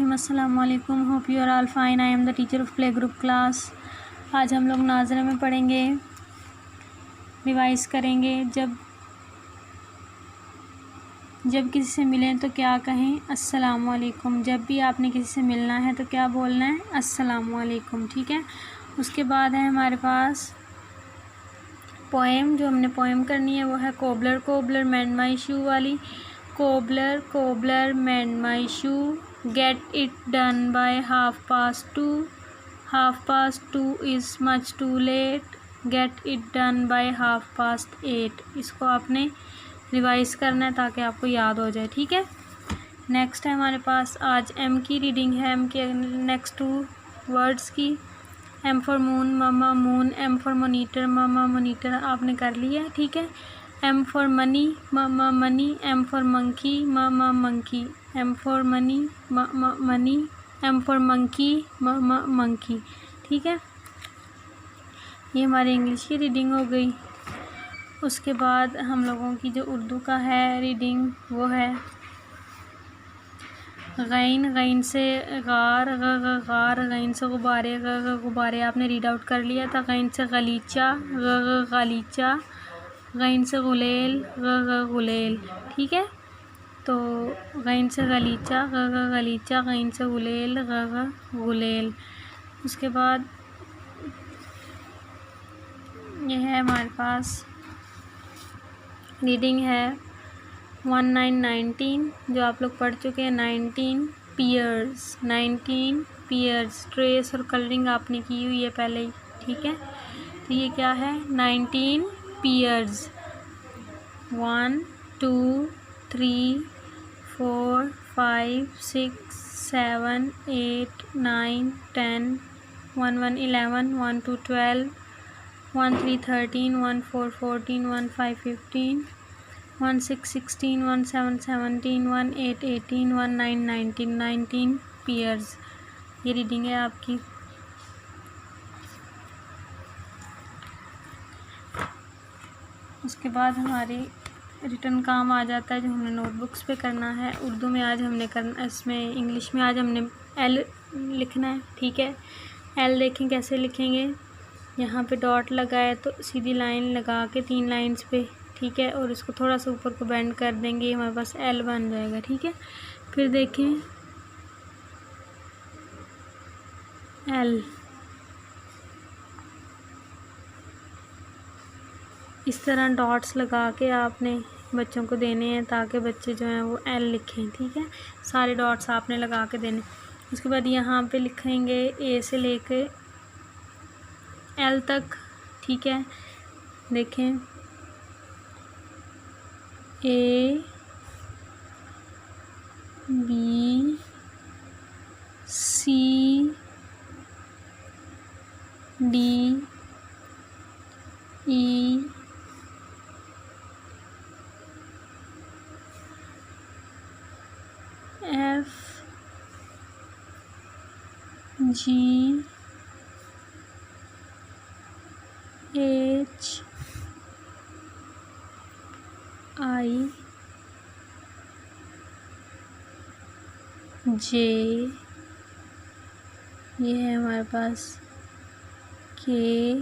Everyone, अस्सलाम वालेकुम। Hope you are all fine. I am the teacher of play group class. आज हम लोग नाज़रा में पढ़ेंगे, रिवाइज करेंगे। जब किसी से मिलें तो क्या कहें? अस्सलाम वालेकुम। जब भी आपने किसी से मिलना है तो क्या बोलना है? अस्सलाम वालेकुम। ठीक है। उसके बाद है हमारे पास पोएम। जो हमने पोएम करनी है वो है cobbler cobbler mend my shoe वाली। Cobbler cobbler mend my shoe, get it done by 2:30। 2:30 is much too late, get it done by 8:30। इसको आपने रिवाइज करना है ताकि आपको याद हो जाए। ठीक है। नेक्स्ट है हमारे पास आज एम की रीडिंग है। एम के नेक्स्ट 2 वर्ड्स की। M for moon, mama moon. M for monitor, mama monitor. आपने कर लिया है। ठीक है। M for money, mama money. M for monkey, mama monkey. M for money, mama money. M for monkey, mama monkey. ठीक है। ये हमारी इंग्लिश की रीडिंग हो गई। उसके बाद हम लोगों की जो उर्दू का है रीडिंग वो है गैन। गैन से गार, गार। गैन से गुब्बारे, गुब्बारे। आपने रीड आउट कर लिया था। गैन से गलीचा, गलीचा। गैन से गुलेल, गुलेल। ठीक है। तो गैन से गलीचा, गलीचा। गैन से गुलेल, गुलेल। उसके बाद यह है हमारे पास रीडिंग है 1919, जो आप लोग पढ़ चुके हैं। 19 पीयर्स, 19 पीयर्स। ट्रेस और कलरिंग आपने की हुई है पहले ही। ठीक है। तो ये क्या है? 19 पीयर्स। 1 2 3 4 5 6 7 8 9 10 1 1 11 1 2 12 1 3 13 1 4 14 1 5 15 1 6 16 1 7 17 1 8 18 1 9 19 19 पीयर्स। ये रीडिंग है आपकी। उसके बाद हमारी रिटर्न काम आ जाता है जो हमने नोटबुक्स पे करना है। उर्दू में आज हमने करना, इसमें इंग्लिश में आज हमने एल लिखना है। ठीक है। एल देखें कैसे लिखेंगे। यहाँ पे डॉट लगा है तो सीधी लाइन लगा के 3 लाइंस पे। ठीक है। और इसको थोड़ा सा ऊपर को बेंड कर देंगे, हमारे पास एल बन जाएगा। ठीक है। फिर देखें एल, इस तरह डॉट्स लगा के आपने बच्चों को देने हैं ताकि बच्चे जो हैं वो एल लिखें। ठीक है। सारे डॉट्स आपने लगा के देने। उसके बाद यहाँ पे लिखेंगे ए से लेके एल तक। ठीक है। देखें A B C D E F G H I J, ये है हमारे पास के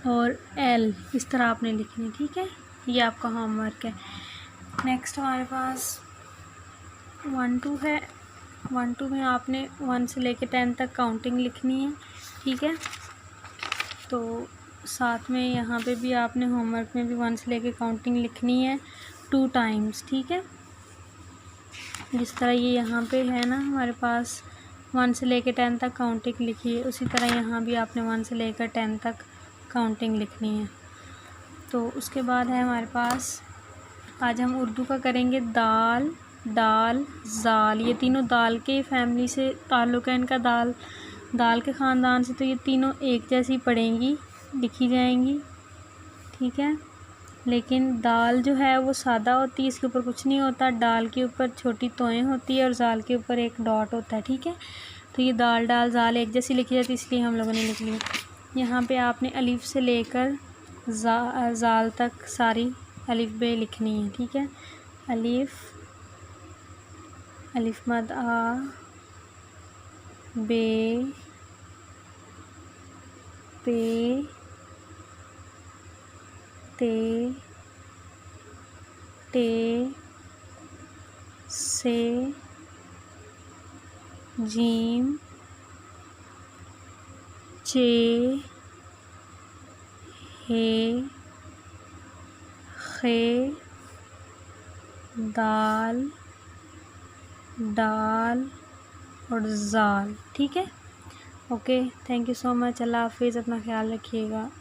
और एल। इस तरह आपने लिखनी है। ठीक है। ये आपका होमवर्क है। नेक्स्ट हमारे पास 1 2 है। 1 2 में आपने 1 से लेके 10 तक काउंटिंग लिखनी है। ठीक है। तो साथ में यहाँ पे भी आपने होमवर्क में भी 1 से लेके काउंटिंग लिखनी है 2 टाइम्स। ठीक है। जिस तरह ये यहाँ पे है ना हमारे पास 1 से लेकर 10 तक काउंटिंग लिखी है, उसी तरह यहाँ भी आपने 1 से लेकर 10 तक काउंटिंग लिखनी है। तो उसके बाद है हमारे पास आज हम उर्दू का करेंगे दाल, दाल, ज़ाल। ये तीनों दाल के फैमिली से ताल्लुक़ है इनका, दाल के ख़ानदान से। तो ये तीनों एक जैसी पढ़ेंगी, लिखी जाएंगी। ठीक है। लेकिन दाल जो है वो सादा होती है, इसके ऊपर कुछ नहीं होता। दाल के ऊपर छोटी तोएं होती है और ज़ाल के ऊपर एक डॉट होता है। ठीक है। तो ये दाल, डाल, ज़ाल एक जैसी लिखी जाती है, इसलिए हम लोगों ने लिख लिया। यहाँ पे आपने अलिफ से लेकर ज़ाल तक सारी अलिफ बे लिखनी है। ठीक है। अलिफ, अलिफ मद आ, बे, पे, ते, टे, से, जीम, चे, हे, खे, दाल, डाल और जाल। ठीक है, okay, thank you so much. अल्लाह हाफिज़, अपना ख्याल रखिएगा।